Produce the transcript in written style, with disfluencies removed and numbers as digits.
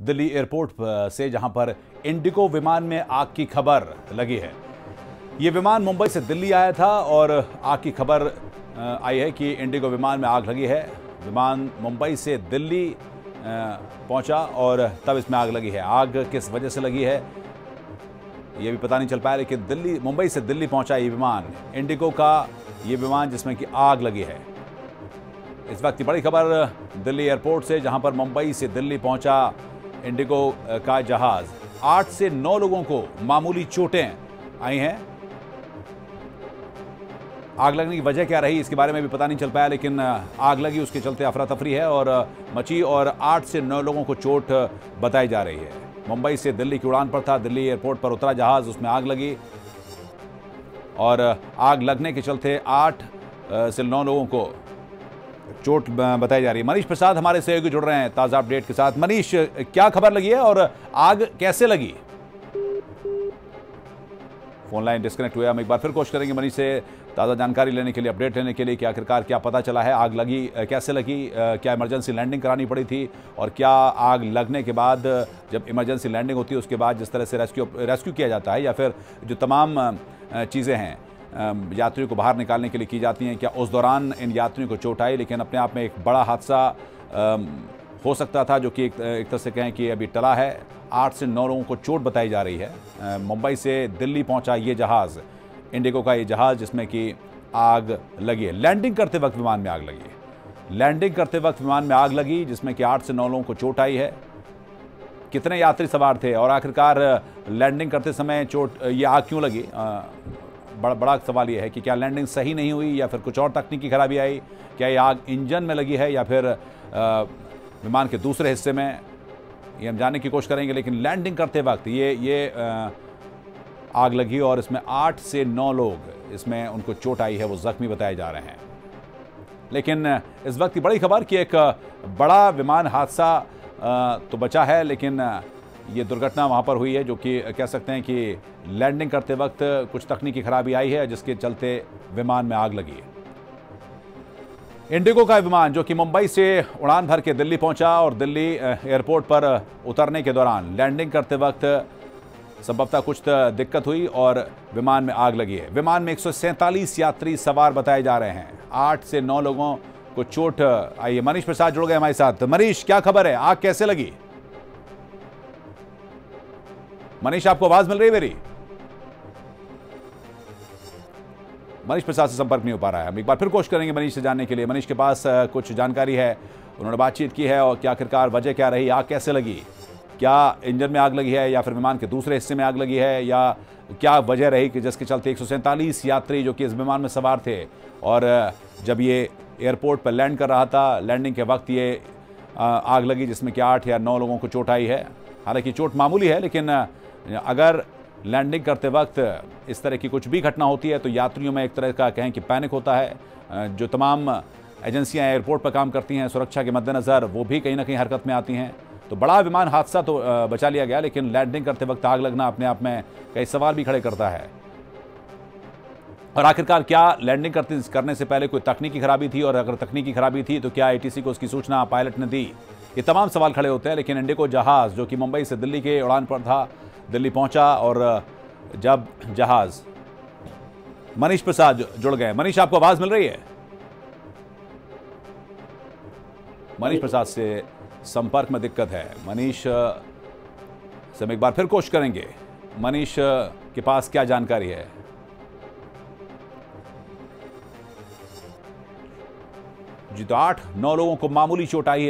Delhi airport से, जहां पर इंडिगो विमान में आग की खबर लगी है। ये विमान मुंबई से दिल्ली आया था और आग की खबर आई है कि इंडिगो विमान में आग लगी है। विमान मुंबई से दिल्ली पहुंचा और तब इसमें आग लगी है। आग किस वजह से लगी है ये भी पता नहीं चल पाया, लेकिन मुंबई से दिल्ली पहुंचा ये विमान, इंडिगो का ये विमान जिसमें कि आग लगी है। इस वक्त की बड़ी खबर दिल्ली एयरपोर्ट से, जहां पर मुंबई से दिल्ली पहुंचा इंडिगो का जहाज। 8 से 9 लोगों को मामूली चोटें आई हैं। आग लगने की वजह क्या रही इसके बारे में भी पता नहीं चल पाया, लेकिन आग लगी उसके चलते अफरा तफरी है और मची और 8 से 9 लोगों को चोट बताई जा रही है। मुंबई से दिल्ली की उड़ान पर था, दिल्ली एयरपोर्ट पर उतरा जहाज, उसमें आग लगी और आग लगने के चलते 8 से 9 लोगों को चोट बताई जा रही है। मनीष प्रसाद हमारे सहयोगी जुड़ रहे हैं ताजा अपडेट के साथ। मनीष, क्या खबर लगी है और आग कैसे लगी? फोन लाइन डिस्कनेक्ट हुआ, हम एक बार फिर कोशिश करेंगे मनीष से ताज़ा जानकारी लेने के लिए, अपडेट लेने के लिए कि आखिरकार क्या पता चला है, आग लगी कैसे लगी, क्या इमरजेंसी लैंडिंग करानी पड़ी थी और क्या आग लगने के बाद जब इमरजेंसी लैंडिंग होती है उसके बाद जिस तरह से रेस्क्यू किया जाता है या फिर जो तमाम चीज़ें हैं यात्रियों को बाहर निकालने के लिए की जाती हैं, क्या उस दौरान इन यात्रियों को चोट आई? लेकिन अपने आप में एक बड़ा हादसा हो सकता था, जो कि एक तरह से कहें कि अभी टला है। 8 से 9 लोगों को चोट बताई जा रही है। मुंबई से दिल्ली पहुंचा ये जहाज़, इंडिगो का ये जहाज़ जिसमें कि आग लगी है। लैंडिंग करते वक्त विमान में आग लगी है। लैंडिंग करते वक्त विमान में आग लगी जिसमें कि 8 से 9 लोगों को चोट आई है। कितने यात्री सवार थे और आखिरकार लैंडिंग करते समय ये आग क्यों लगी? बड़ा सवाल ये है कि क्या लैंडिंग सही नहीं हुई या फिर कुछ और तकनीकी खराबी आई? क्या ये आग इंजन में लगी है या फिर विमान के दूसरे हिस्से में? ये हम जानने की कोशिश करेंगे, लेकिन लैंडिंग करते वक्त ये आग लगी और इसमें 8 से 9 लोग इसमें उनको चोट आई है, वो जख्मी बताए जा रहे हैं। लेकिन इस वक्त की बड़ी खबर कि एक बड़ा विमान हादसा तो बचा है, लेकिन ये दुर्घटना वहाँ पर हुई है जो कि कह सकते हैं कि लैंडिंग करते वक्त कुछ तकनीकी खराबी आई है जिसके चलते विमान में आग लगी है। इंडिगो का विमान जो कि मुंबई से उड़ान भर के दिल्ली पहुंचा और दिल्ली एयरपोर्ट पर उतरने के दौरान लैंडिंग करते वक्त संभवतः कुछ दिक्कत हुई और विमान में आग लगी है। विमान में 147 यात्री सवार बताए जा रहे हैं। 8 से 9 लोगों को चोट आई है। मनीष प्रसाद जुड़ गए हमारे साथ। मनीष, क्या खबर है, आग कैसे लगी? मनीष, आपको आवाज मिल रही है मेरी? मनीष प्रसाद से संपर्क नहीं हो पा रहा है। हम एक बार फिर कोशिश करेंगे मनीष से जानने के लिए। मनीष के पास कुछ जानकारी है, उन्होंने बातचीत की है और क्या आखिरकार वजह क्या रही, आग कैसे लगी, क्या इंजन में आग लगी है या फिर विमान के दूसरे हिस्से में आग लगी है, या क्या वजह रही कि जिसके चलते 147 यात्री जो कि इस विमान में सवार थे और जब ये एयरपोर्ट पर लैंड कर रहा था, लैंडिंग के वक्त ये आग लगी जिसमें कि 8 या 9 लोगों को चोट आई है। हालांकि चोट मामूली है, लेकिन अगर लैंडिंग करते वक्त इस तरह की कुछ भी घटना होती है तो यात्रियों में एक तरह का कहें कि पैनिक होता है। जो तमाम एजेंसियां एयरपोर्ट पर काम करती हैं सुरक्षा के मद्देनज़र, वो भी कहीं ना कहीं हरकत में आती हैं। तो बड़ा विमान हादसा तो बचा लिया गया, लेकिन लैंडिंग करते वक्त आग लगना अपने आप में कई सवाल भी खड़े करता है। और आखिरकार क्या लैंडिंग करने से पहले कोई तकनीकी खराबी थी, और अगर तकनीकी खराबी थी तो क्या ATC को उसकी सूचना पायलट ने दी? ये तमाम सवाल खड़े होते हैं। लेकिन इंडिगो जहाज़ जो कि मुंबई से दिल्ली के उड़ान पर था, दिल्ली पहुंचा और जब जहाज, मनीष प्रसाद जुड़ गए। मनीष, आपको आवाज मिल रही है? मनीष प्रसाद से संपर्क में दिक्कत है। मनीष से हम एक बार फिर कोशिश करेंगे, मनीष के पास क्या जानकारी है। जी, तो 8-9 लोगों को मामूली चोट आई है।